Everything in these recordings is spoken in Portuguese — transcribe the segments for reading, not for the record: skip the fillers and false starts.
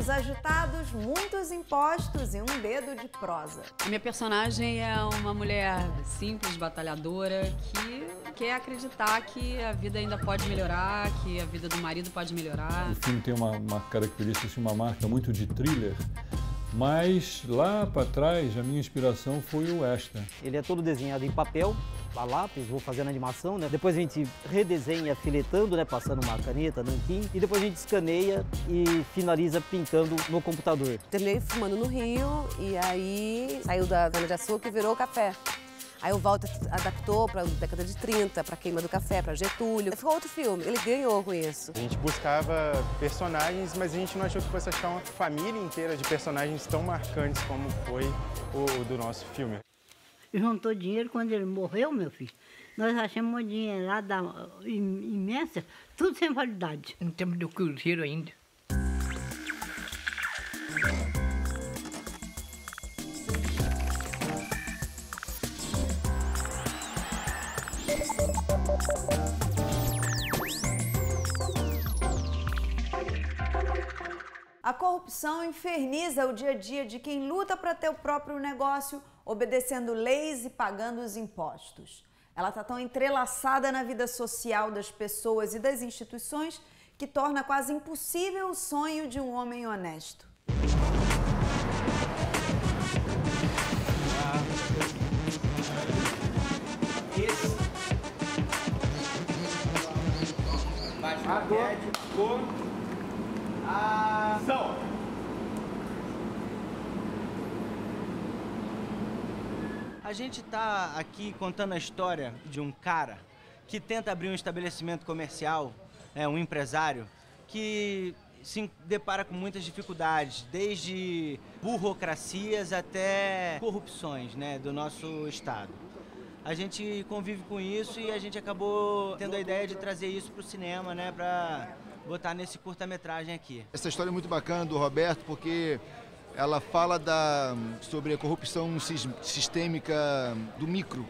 Olhos agitados, muitos impostos e um dedo de prosa. A minha personagem é uma mulher simples, batalhadora, que quer acreditar que a vida ainda pode melhorar, que a vida do marido pode melhorar. O filme tem uma característica, uma marca muito de thriller, mas lá para trás a minha inspiração foi o western. Ele é todo desenhado em papel, a lápis, vou fazendo animação, né? Depois a gente redesenha filetando, né? Passando uma caneta, nanquim, e depois a gente escaneia e finaliza pintando no computador. Terminei fumando no Rio e aí saiu da cana de açúcar e virou café. Aí o Walter adaptou para a década de 30, para a queima do café, para Getúlio. Ficou outro filme, ele ganhou com isso. A gente buscava personagens, mas a gente não achou que fosse achar uma família inteira de personagens tão marcantes como foi o do nosso filme. Juntou dinheiro quando ele morreu, meu filho. Nós achamos uma dinheirada imensa, tudo sem validade. No tempo do cruzeiro ainda. A corrupção inferniza o dia a dia de quem luta para ter o próprio negócio, obedecendo leis e pagando os impostos. Ela está tão entrelaçada na vida social das pessoas e das instituições que torna quase impossível o sonho de um homem honesto. Ação! A gente está aqui contando a história de um cara que tenta abrir um estabelecimento comercial, um empresário, que se depara com muitas dificuldades, desde burocracias até corrupções, do nosso estado. A gente convive com isso e a gente acabou tendo a ideia de trazer isso para o cinema, para botar nesse curta-metragem aqui. Essa história é muito bacana do Roberto porque ela fala sobre a corrupção sistêmica do micro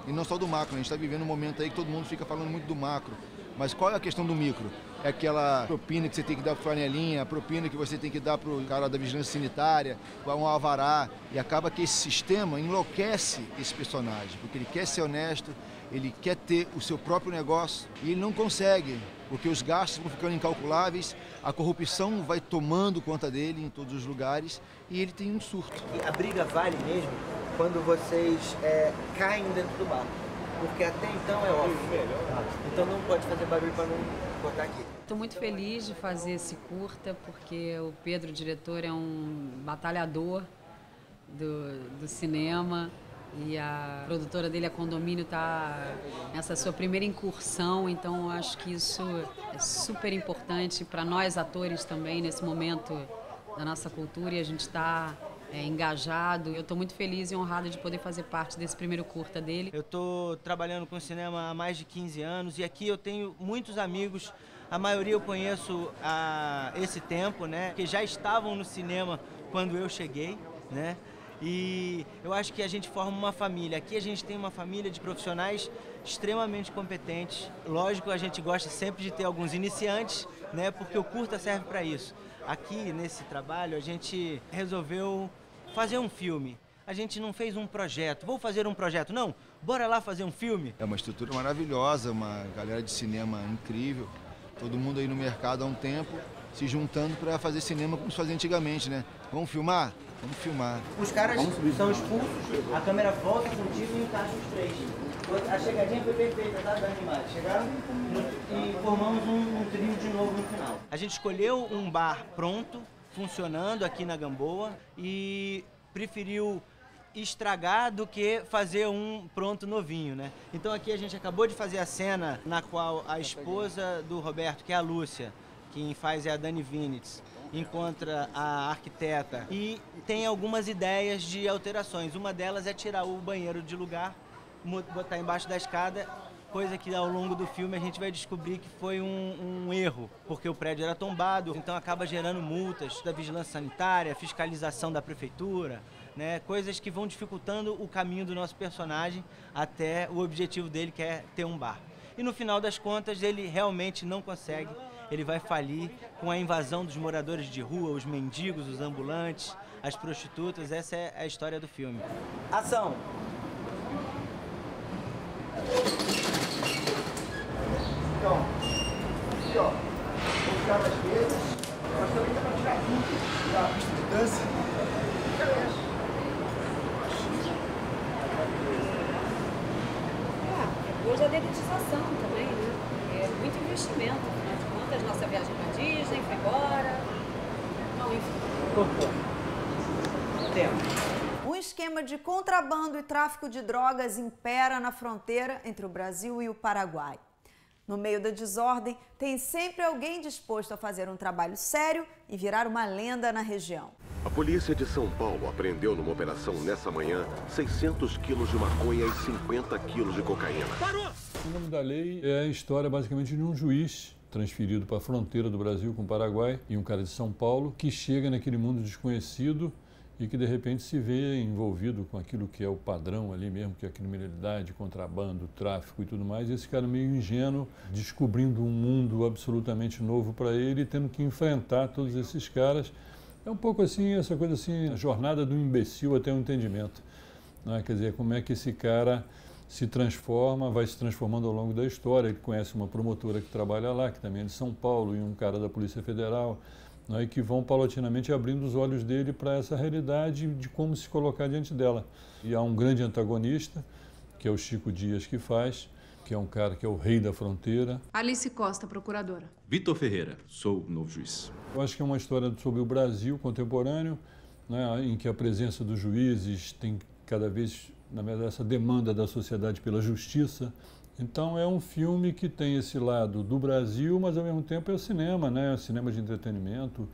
e não só do macro. A gente está vivendo um momento aí que todo mundo fica falando muito do macro. Mas qual é a questão do micro? É aquela propina que você tem que dar para o flanelinha, a propina que você tem que dar para o cara da vigilância sanitária, para um alvará. E acaba que esse sistema enlouquece esse personagem, porque ele quer ser honesto, ele quer ter o seu próprio negócio e ele não consegue, porque os gastos vão ficando incalculáveis, a corrupção vai tomando conta dele em todos os lugares e ele tem um surto. E a briga vale mesmo quando vocês caem dentro do barco, porque até então é óbvio. Então não pode fazer barulho para não cortar aqui. Estou muito feliz de fazer esse curta, porque o Pedro, o diretor, é um batalhador do cinema. E a produtora dele, a Condomínio, está nessa sua primeira incursão, então eu acho que isso é super importante para nós atores também, nesse momento da nossa cultura, e a gente está engajado. Eu estou muito feliz e honrada de poder fazer parte desse primeiro curta dele. Eu estou trabalhando com cinema há mais de 15 anos e aqui eu tenho muitos amigos, a maioria eu conheço há esse tempo, que já estavam no cinema quando eu cheguei, E eu acho que a gente forma uma família. Aqui a gente tem uma família de profissionais extremamente competentes. Lógico, a gente gosta sempre de ter alguns iniciantes, porque o curta serve para isso. Aqui, nesse trabalho, a gente resolveu fazer um filme. A gente não fez um projeto. Vou fazer um projeto. Não, bora lá fazer um filme. É uma estrutura maravilhosa, uma galera de cinema incrível. Todo mundo aí no mercado há um tempo, se juntando para fazer cinema como se fazia antigamente, Vamos filmar? Vamos filmar. Os caras são expulsos, a câmera volta contigo e encaixa os três. A chegadinha foi perfeita, tá, da animada. Chegaram e formamos um trio de novo no final. A gente escolheu um bar pronto, funcionando aqui na Gamboa e preferiu estragar do que fazer um pronto novinho, Então aqui a gente acabou de fazer a cena na qual a esposa do Roberto, que é a Lúcia, quem faz é a Dani Vinitz, encontra a arquiteta e tem algumas ideias de alterações. Uma delas é tirar o banheiro de lugar, botar embaixo da escada, coisa que ao longo do filme a gente vai descobrir que foi um erro, porque o prédio era tombado, então acaba gerando multas da vigilância sanitária, fiscalização da prefeitura, coisas que vão dificultando o caminho do nosso personagem até o objetivo dele, que é ter um bar. E no final das contas ele realmente não consegue. ele vai falir com a invasão dos moradores de rua, os mendigos, os ambulantes, as prostitutas. Essa é a história do filme. Ação! Então, aqui ó, vou tirar das mesas, mas também dá pra tirar tudo, tirar a pista de dança. Hoje a dedetização também, né? É muito investimento, afinal de contas, nossa viagem pra Disney foi embora. Bom, enfim. Um esquema de contrabando e tráfico de drogas impera na fronteira entre o Brasil e o Paraguai. No meio da desordem, tem sempre alguém disposto a fazer um trabalho sério e virar uma lenda na região. A polícia de São Paulo apreendeu numa operação nessa manhã 600 quilos de maconha e 50 quilos de cocaína. Parou! O nome da lei é a história basicamente de um juiz transferido para a fronteira do Brasil com o Paraguai e um cara de São Paulo que chega naquele mundo desconhecido e que de repente se vê envolvido com aquilo que é o padrão ali mesmo, que é a criminalidade, contrabando, tráfico e tudo mais. E esse cara meio ingênuo, descobrindo um mundo absolutamente novo para ele, tendo que enfrentar todos esses caras. É um pouco assim, essa coisa assim, a jornada do imbecil até o entendimento. Né? Quer dizer, como é que esse cara se transforma, vai se transformando ao longo da história. Ele conhece uma promotora que trabalha lá, que também é de São Paulo, e um cara da Polícia Federal, né, e que vão paulatinamente abrindo os olhos dele para essa realidade de como se colocar diante dela. E há um grande antagonista, que é o Chico Dias que faz, que é um cara que é o rei da fronteira. Alice Costa, procuradora. Vitor Ferreira, sou o novo juiz. Eu acho que é uma história sobre o Brasil contemporâneo, né, em que a presença dos juízes tem cada vez, na verdade, essa demanda da sociedade pela justiça. Então é um filme que tem esse lado do Brasil, mas ao mesmo tempo é o cinema, né? Cinema de entretenimento,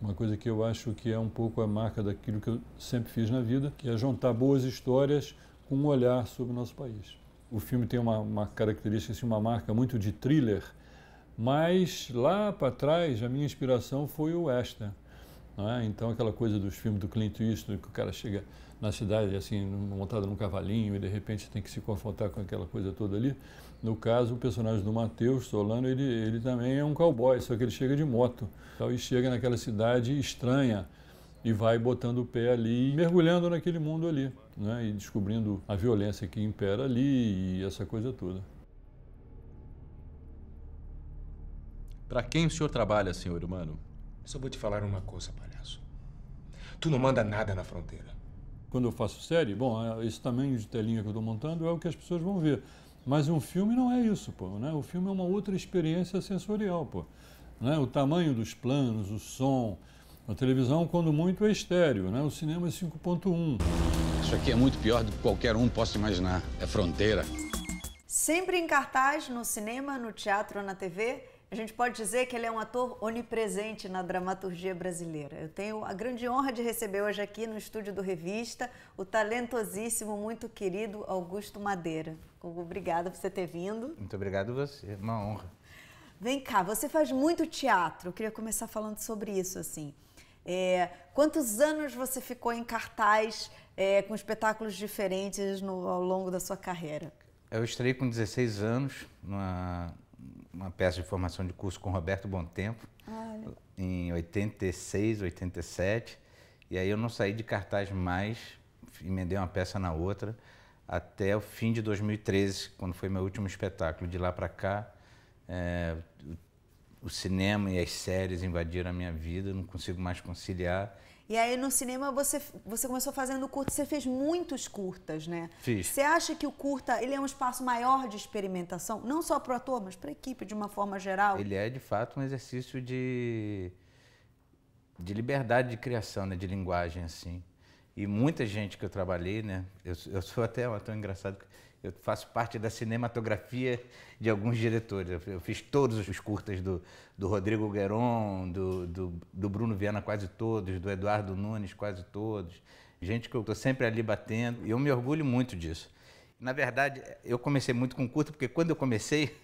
uma coisa que eu acho que é um pouco a marca daquilo que eu sempre fiz na vida, que é juntar boas histórias com um olhar sobre o nosso país. O filme tem uma característica, assim, uma marca muito de thriller, mas lá para trás a minha inspiração foi o western. Né? Então aquela coisa dos filmes do Clint Eastwood, que o cara chega na cidade assim, montado num cavalinho e de repente tem que se confrontar com aquela coisa toda ali. No caso, o personagem do Matheus Solano, ele também é um cowboy, só que ele chega de moto. Então, e chega naquela cidade estranha e vai botando o pé ali, mergulhando naquele mundo ali, né? E descobrindo a violência que impera ali e essa coisa toda. Para quem o senhor trabalha, senhor humano? Só vou te falar uma coisa, palhaço. Tu não manda nada na fronteira. Quando eu faço série, bom, esse tamanho de telinha que eu estou montando é o que as pessoas vão ver. Mas um filme não é isso, pô, né? O filme é uma outra experiência sensorial, pô. Né? O tamanho dos planos, o som. A televisão, quando muito, é estéreo, né? O cinema é 5.1. Isso aqui é muito pior do que qualquer um possa imaginar. É fronteira. Sempre em cartaz, no cinema, no teatro ou na TV, a gente pode dizer que ele é um ator onipresente na dramaturgia brasileira. Eu tenho a grande honra de receber hoje aqui no estúdio do Revista o talentosíssimo, muito querido Augusto Madeira. Obrigada por você ter vindo. Muito obrigado a você, uma honra. Vem cá, você faz muito teatro. Eu queria começar falando sobre isso, assim. Quantos anos você ficou em cartaz com espetáculos diferentes ao longo da sua carreira? Eu estrei com 16 anos uma peça de formação de curso com Roberto Bom Tempo, em 86, 87. E aí eu não saí de cartaz mais, emendei uma peça na outra, até o fim de 2013, quando foi meu último espetáculo. De lá para cá, o cinema e as séries invadiram a minha vida, não consigo mais conciliar. E aí no cinema você começou fazendo curta, você fez muitos curtas, né? Fiz. Você acha que o curta ele é um espaço maior de experimentação, não só para o ator, mas para a equipe de uma forma geral? Ele é de fato um exercício de liberdade de criação, né? De linguagem, assim. E muita gente que eu trabalhei, né? Eu sou até tão engraçado, eu faço parte da cinematografia de alguns diretores. Eu fiz todos os curtas do Rodrigo Gueron, do Bruno Viana, quase todos, do Eduardo Nunes, quase todos. Gente que eu estou sempre ali batendo, e eu me orgulho muito disso. Na verdade, eu comecei muito com curta, porque quando eu comecei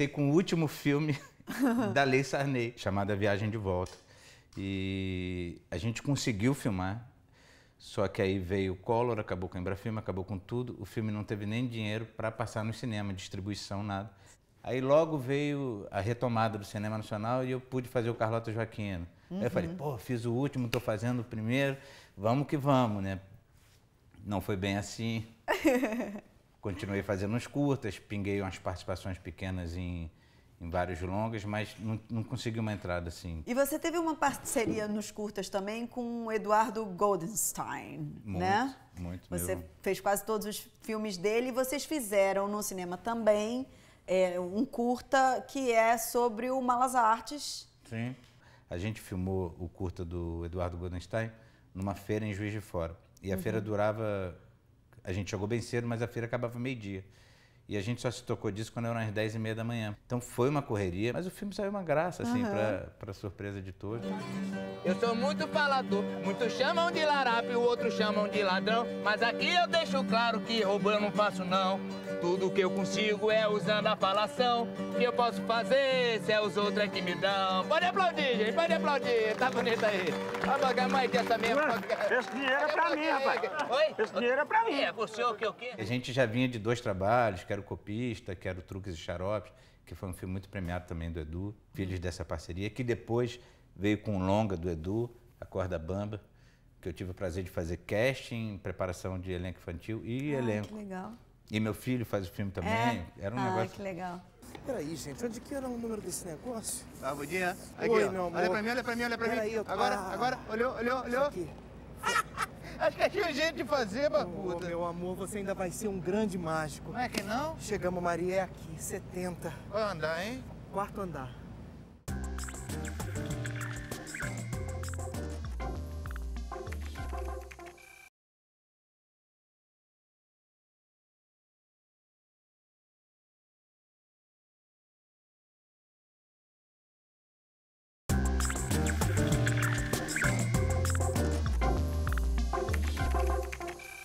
com o último filme da Lei Sarney, chamado A Viagem de Volta. E a gente conseguiu filmar. Só que aí veio o Collor, acabou com a Embrafilme, acabou com tudo. O filme não teve nem dinheiro para passar no cinema, distribuição, nada. Aí logo veio a retomada do cinema nacional e eu pude fazer o Carlota Joaquina. Aí eu falei, pô, fiz o último, estou fazendo o primeiro, vamos que vamos, né? Não foi bem assim. Continuei fazendo uns curtas, pinguei umas participações pequenas em vários longas, mas não consegui uma entrada assim. E você teve uma parceria nos curtas também com o Eduardo Goldenstein, né? Muito. Você fez quase todos os filmes dele e vocês fizeram no cinema também um curta que é sobre o Malas Artes. Sim. A gente filmou o curta do Eduardo Goldenstein numa feira em Juiz de Fora. E a feira durava... A gente chegou bem cedo, mas a feira acabava meio-dia. E a gente só se tocou disso quando eram as 10h30 da manhã. Então foi uma correria, mas o filme saiu uma graça, assim, pra surpresa de todos. Eu sou muito falador, muitos chamam de larápio, outros chamam de ladrão. Mas aqui eu deixo claro que roubo eu não faço, não. Tudo que eu consigo é usando a falação. Que eu posso fazer se é os outros é que me dão. Pode aplaudir, gente, pode aplaudir. Tá bonito aí. A bagamãe que essa mesma... Esse dinheiro é pra mim, rapaz. Oi? Esse dinheiro é pra mim. É você o que eu quero. A gente já vinha de 2 trabalhos, que era o Copista, que era o Truques e Xaropes, que foi um filme muito premiado também do Edu, filhos dessa parceria, que depois veio com um longa do Edu, A Corda Bamba, que eu tive o prazer de fazer casting, preparação de elenco infantil e elenco. Que legal. E meu filho faz o filme também, era um negócio... que legal. Peraí, gente, onde que era o número desse negócio? Ah, bom dia. Aqui, Oi, ó. meu amor. Olha pra mim, olha pra mim, olha pra mim. Peraí, Agora, olhou. Aqui. Acho que é tinha jeito de fazer, babuta. Meu amor, você ainda vai ser um grande mágico. Não é que não? Chegamos, Maria, é aqui, 70. Vai andar, hein? 4º andar.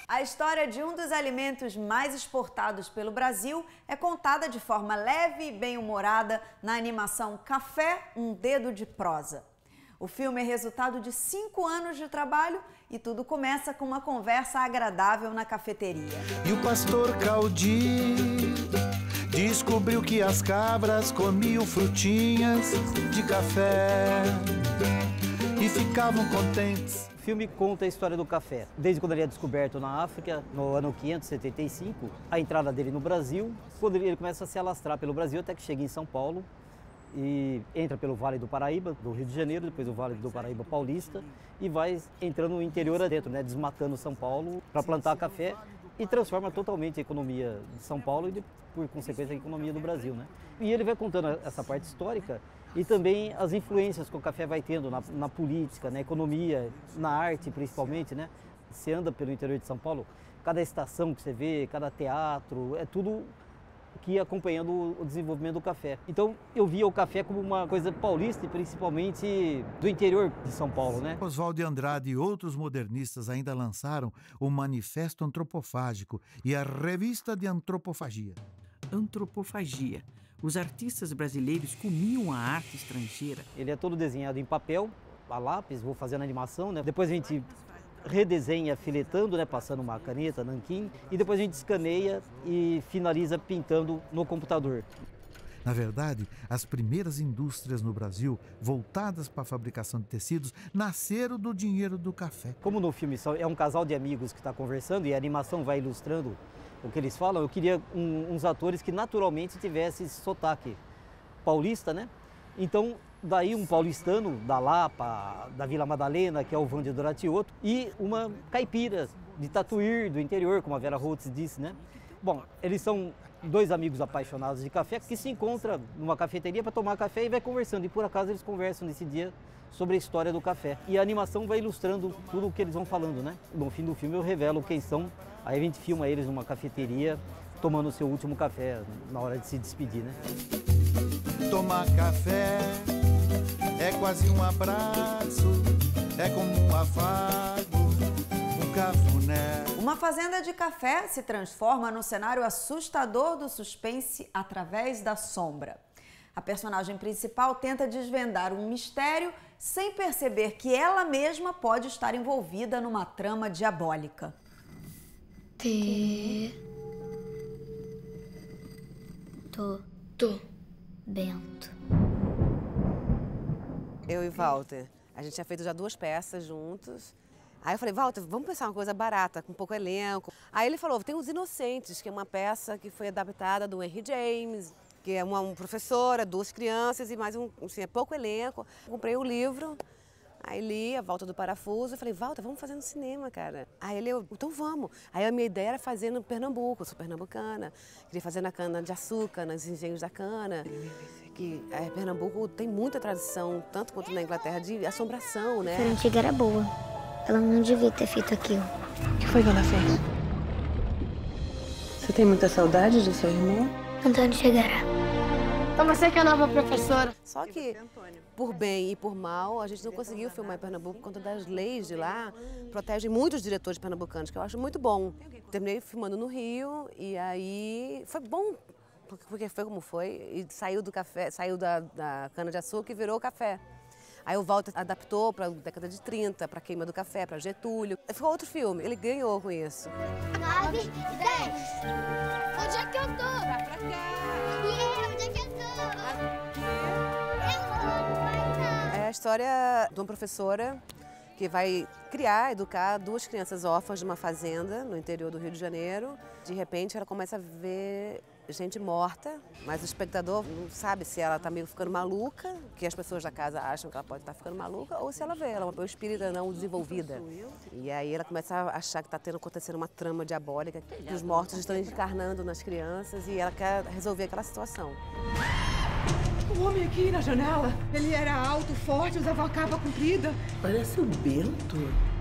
A história de um dos alimentos mais exportados pelo Brasil é contada de forma leve e bem-humorada na animação Café, um Dedo de Prosa. O filme é resultado de 5 anos de trabalho e tudo começa com uma conversa agradável na cafeteria. E o pastor Caldi descobriu que as cabras comiam frutinhas de café e ficavam contentes. O filme conta a história do café, desde quando ele é descoberto na África, no ano 575, a entrada dele no Brasil, quando ele começa a se alastrar pelo Brasil até que chega em São Paulo e entra pelo Vale do Paraíba, do Rio de Janeiro, depois o Vale do Paraíba Paulista e vai entrando no interior adentro, né, desmatando São Paulo para plantar café e transforma totalmente a economia de São Paulo e, por consequência, a economia do Brasil, né? E ele vai contando essa parte histórica e também as influências que o café vai tendo na política, na economia, na arte principalmente, né? Você anda pelo interior de São Paulo, cada estação que você vê, cada teatro, é tudo que ia acompanhando o desenvolvimento do café. Então eu via o café como uma coisa paulista e principalmente do interior de São Paulo, né? Oswald de Andrade e outros modernistas ainda lançaram o Manifesto Antropofágico e a Revista de Antropofagia. Antropofagia. Os artistas brasileiros comiam a arte estrangeira. Ele é todo desenhado em papel, a lápis, vou fazendo animação, né? Depois a gente redesenha filetando, né? Passando uma caneta, nanquim, e depois a gente escaneia e finaliza pintando no computador. Na verdade, as primeiras indústrias no Brasil, voltadas para a fabricação de tecidos, nasceram do dinheiro do café. Como no filme é um casal de amigos que está conversando e a animação vai ilustrando o que eles falam, eu queria uns atores que naturalmente tivessem esse sotaque paulista, né? Então, daí um paulistano da Lapa, da Vila Madalena, que é o Vande Doratioto, e uma caipira de Tatuí, do interior, como a Vera Holtz disse, né? Bom, eles são 2 amigos apaixonados de café que se encontram numa cafeteria para tomar café e vai conversando. E por acaso eles conversam nesse dia sobre a história do café. E a animação vai ilustrando tudo o que eles vão falando, né? No fim do filme eu revelo quem são. Aí a gente filma eles numa cafeteria tomando o seu último café na hora de se despedir, né? Tomar café é quase um abraço, é como um afago, um cafuné. Uma fazenda de café se transforma no cenário assustador do suspense através da sombra. A personagem principal tenta desvendar um mistério sem perceber que ela mesma pode estar envolvida numa trama diabólica. Tô. Bento. Eu e Walter, a gente tinha feito já 2 peças juntos. Aí eu falei, Walter, vamos pensar uma coisa barata, com pouco elenco. Aí ele falou, tem Os Inocentes, que é uma peça que foi adaptada do Henry James, que é uma professora, 2 crianças e mais assim, pouco elenco. Comprei o livro, aí li A Volta do Parafuso e falei, Walter, vamos fazer no cinema, cara. Aí ele, então vamos. Aí a minha ideia era fazer no Pernambuco, eu sou pernambucana. Queria fazer na cana-de-açúcar, nos engenhos da cana. Que Pernambuco tem muita tradição, tanto quanto na Inglaterra, de assombração, né? A feira antiga era boa. Ela não devia ter feito aquilo. O que foi que ela fez? Você tem muita saudade do seu irmão? Antônio chegará. Então você que é a nova professora. Só que, por bem e por mal, a gente não conseguiu filmar em Pernambuco por conta das leis de lá. Protegem muitos diretores pernambucanos, que eu acho muito bom. Terminei filmando no Rio e aí foi bom, porque foi como foi. E saiu do café, saiu da cana-de-açúcar e virou café. Aí o Walter adaptou para a década de 30, para a Queima do Café, para Getúlio. Ficou outro filme, ele ganhou com isso. 9 e 10. Onde é que eu tô? Vai pra cá. E eu, onde é que eu tô? Eu vou, vai. É a história de uma professora que vai educar 2 crianças órfãs de uma fazenda no interior do Rio de Janeiro. De repente ela começa a ver gente morta, mas o espectador não sabe se ela está meio ficando maluca, que as pessoas da casa acham que ela pode estar ficando maluca, ou se ela vê, ela é uma espírita não desenvolvida. E aí ela começa a achar que está acontecendo uma trama diabólica, que os mortos estão encarnando nas crianças e ela quer resolver aquela situação. O homem aqui na janela, ele era alto, forte, usava uma capa comprida. Parece o Bento.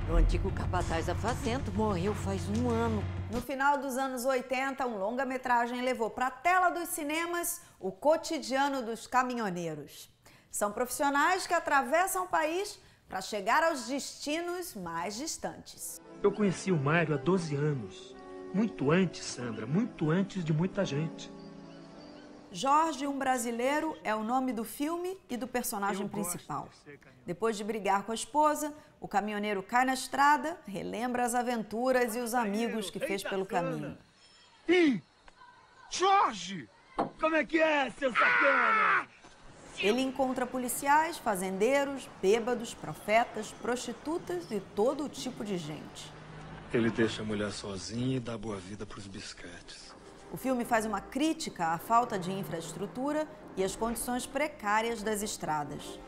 O antigo capataz da fazenda morreu faz 1 ano. No final dos anos 80, um longa-metragem levou para a tela dos cinemas o cotidiano dos caminhoneiros. São profissionais que atravessam o país para chegar aos destinos mais distantes. Eu conheci o Mário há 12 anos. Muito antes, Sandra, muito antes de muita gente. Jorge, um brasileiro, é o nome do filme e do personagem principal. Depois de brigar com a esposa, o caminhoneiro cai na estrada, relembra as aventuras e os amigos que fez pelo caminho. Ih! Jorge! Como é que é, seu sacana? Ele encontra policiais, fazendeiros, bêbados, profetas, prostitutas e todo tipo de gente. Ele deixa a mulher sozinha e dá boa vida para os biscates. O filme faz uma crítica à falta de infraestrutura e às condições precárias das estradas.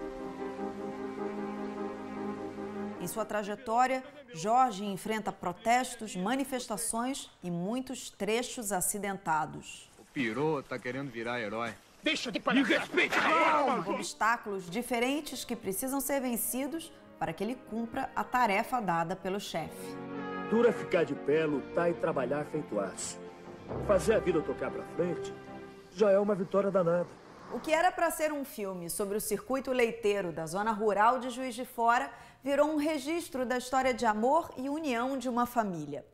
Em sua trajetória, Jorge enfrenta protestos, manifestações e muitos trechos acidentados. O pirô tá querendo virar herói. Deixa de palhaçada! Me respeite! Obstáculos diferentes que precisam ser vencidos para que ele cumpra a tarefa dada pelo chefe. Dura é ficar de pé, lutar e trabalhar feito aço. Fazer a vida tocar pra frente já é uma vitória danada. O que era para ser um filme sobre o circuito leiteiro da zona rural de Juiz de Fora virou um registro da história de amor e união de uma família.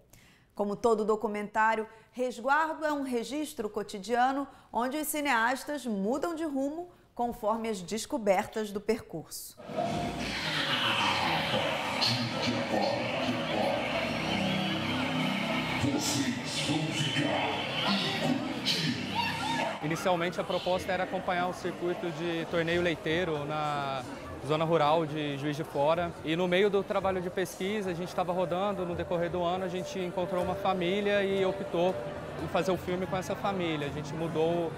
Como todo documentário, Resguardo é um registro cotidiano onde os cineastas mudam de rumo conforme as descobertas do percurso. Inicialmente a proposta era acompanhar o circuito de torneio leiteiro na zona rural de Juiz de Fora. E no meio do trabalho de pesquisa, a gente estava rodando, no decorrer do ano a gente encontrou uma família e optou em fazer o filme com essa família. A gente mudou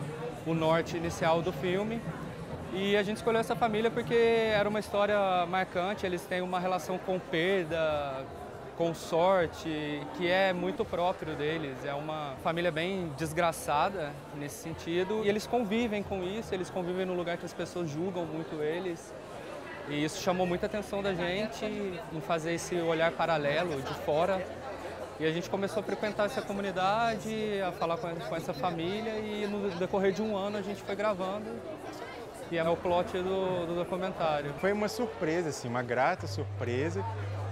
o norte inicial do filme e a gente escolheu essa família porque era uma história marcante, eles têm uma relação com perda, com sorte, que é muito próprio deles. É uma família bem desgraçada nesse sentido. E eles convivem com isso, eles convivem num lugar que as pessoas julgam muito eles. E isso chamou muita atenção da gente em fazer esse olhar paralelo de fora. E a gente começou a frequentar essa comunidade, a falar com essa família e no decorrer de 1 ano a gente foi gravando. E é o plot do documentário. Foi uma surpresa, assim, uma grata surpresa.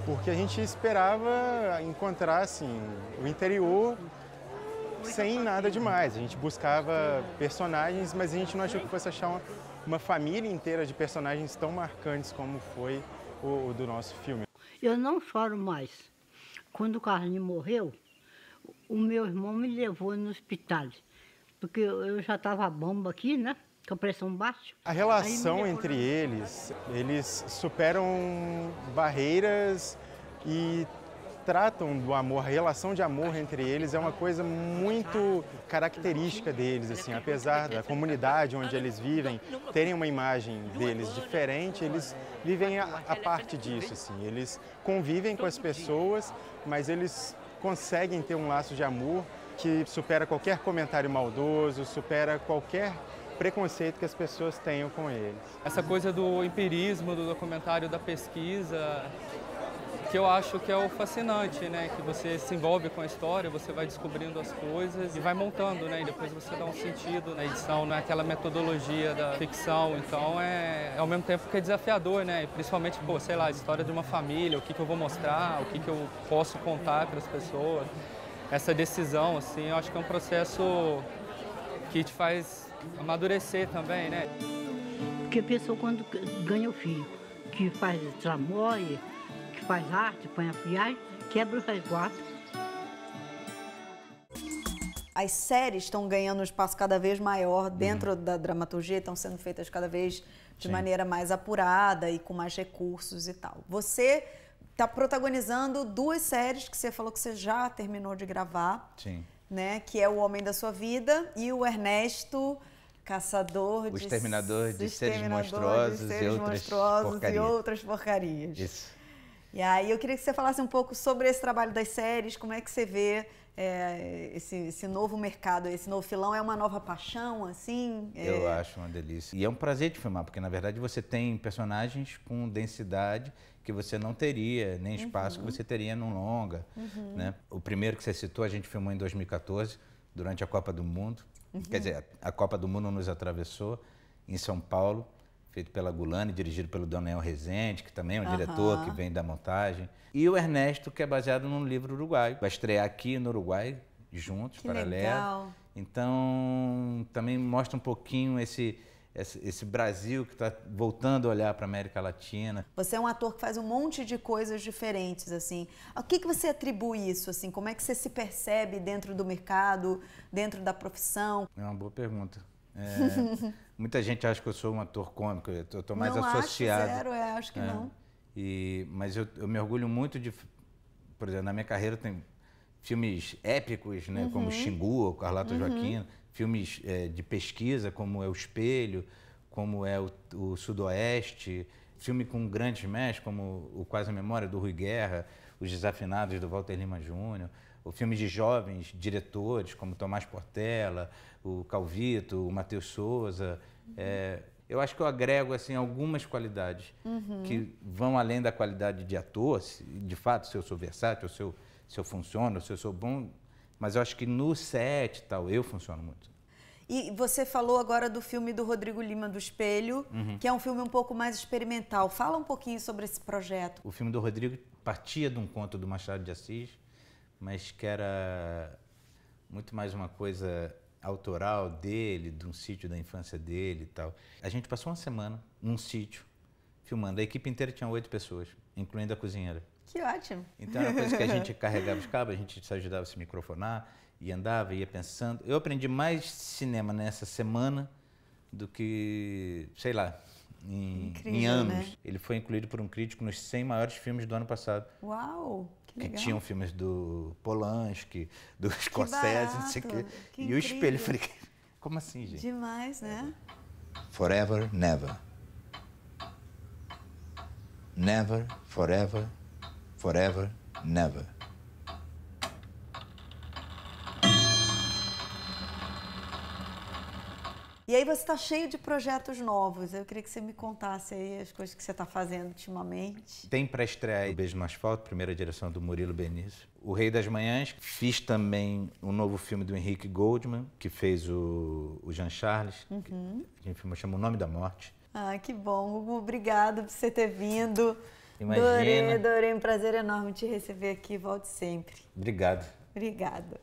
Porque a gente esperava encontrar assim, o interior sem nada demais. A gente buscava personagens, mas a gente não achou que fosse achar uma família inteira de personagens tão marcantes como foi o do nosso filme. Eu não choro mais. Quando o Carlinhos morreu, o meu irmão me levou no hospital, porque eu já estava bomba aqui, né? com a pressão baixa. A relação entre eles superam barreiras e tratam do amor. A relação de amor entre eles é uma coisa muito característica deles, assim, apesar da comunidade onde eles vivem terem uma imagem deles diferente, eles vivem a parte disso, assim. Eles convivem com as pessoas, mas eles conseguem ter um laço de amor que supera qualquer comentário maldoso, supera qualquer preconceito que as pessoas tenham com eles. Essa coisa do empirismo, do documentário, da pesquisa, que eu acho que é o fascinante, né? Que você se envolve com a história, você vai descobrindo as coisas e vai montando, né? E depois você dá um sentido na edição, não é aquela metodologia da ficção. Então ao mesmo tempo que é desafiador, né? E principalmente, pô, sei lá, a história de uma família, o que eu vou mostrar, o que eu posso contar para as pessoas. Essa decisão, assim, eu acho que é um processo que te faz amadurecer também, né? Porque a pessoa quando ganha o filho, que faz tramóia, que faz arte, põe a friagem, quebra o resguardo. As séries estão ganhando um espaço cada vez maior dentro da dramaturgia, estão sendo feitas cada vez de maneira mais apurada e com mais recursos e tal. Você está protagonizando 2 séries que você falou que você já terminou de gravar. Sim. Né, que é O Homem da Sua Vida e o Ernesto, Caçador de... O Exterminador de Seres Monstruosos e outras porcarias. Isso. E aí eu queria que você falasse um pouco sobre esse trabalho das séries, como é que você vê esse novo mercado, esse novo filão, é uma nova paixão, assim? Eu acho uma delícia. E é um prazer de filmar, porque na verdade você tem personagens com densidade que você não teria, nem espaço que você teria num longa. Né? O primeiro que você citou, a gente filmou em 2014, durante a Copa do Mundo. Quer dizer, a Copa do Mundo nos atravessou, em São Paulo, feito pela Gulani, dirigido pelo Daniel Rezende, que também é um diretor que vem da montagem. E o Ernesto, que é baseado num livro uruguaio. Vai estrear aqui no Uruguai, juntos, paralelo. Legal. Então, também mostra um pouquinho esse Brasil que está voltando a olhar para a América Latina. Você é um ator que faz um monte de coisas diferentes, assim. A que você atribui isso, assim? Como é que você se percebe dentro do mercado, dentro da profissão? É uma boa pergunta. Muita gente acha que eu sou um ator cômico, eu estou mais associado. Acho que não. Mas eu me orgulho muito de... Por exemplo, na minha carreira tem filmes épicos, né, como Xingu, Carlota Joaquina, filmes de pesquisa, como é O Espelho, como é o Sudoeste, filme com grandes mestres, como o Quase a Memória, do Rui Guerra, Os Desafinados, do Walter Lima Júnior, o filme de jovens diretores, como Tomás Portela, o Calvito, o Matheus Souza. Eu acho que eu agrego assim, algumas qualidades que vão além da qualidade de ator, de fato, se eu sou versátil, se eu funciono, se eu sou bom, mas eu acho que no set e tal, eu funciono muito. E você falou agora do filme do Rodrigo Lima, do Espelho, que é um filme um pouco mais experimental. Fala um pouquinho sobre esse projeto. O filme do Rodrigo partia de um conto do Machado de Assis, mas que era muito mais uma coisa autoral dele, de um sítio da infância dele e tal. A gente passou uma semana num sítio, filmando. A equipe inteira tinha 8 pessoas, incluindo a cozinheira. Que ótimo. Então era uma coisa que a gente carregava os cabos, a gente se ajudava a se microfonar, e andava, ia pensando. Eu aprendi mais cinema nessa semana do que, sei lá, em anos. Né? Ele foi incluído por um crítico nos 100 maiores filmes do ano passado. Uau, que legal. Que tinham filmes do Polanski, do Scorsese, não sei o quê. E o Espelho, eu falei, como assim, gente? Demais, né? Forever, never. Never, forever, forever, never. E aí você está cheio de projetos novos. Eu queria que você me contasse aí as coisas que você está fazendo ultimamente. Tem para estrear O Beijo no Asfalto, primeira direção do Murilo Benício. O Rei das Manhãs. Fiz também um novo filme do Henrique Goldman, que fez o Jean Charles. Que a gente chama O Nome da Morte. Ah, que bom. Hugo, obrigado por você ter vindo. Imagina. Adorei. Um prazer enorme te receber aqui. Volte sempre. Obrigado. Obrigada.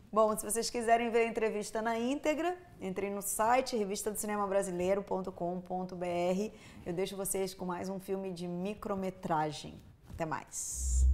Bom, se vocês quiserem ver a entrevista na íntegra, entrem no site revistadocinemabrasileiro.com.br. Eu deixo vocês com mais um filme de micrometragem. Até mais.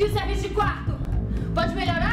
E o serviço de quarto? Pode melhorar?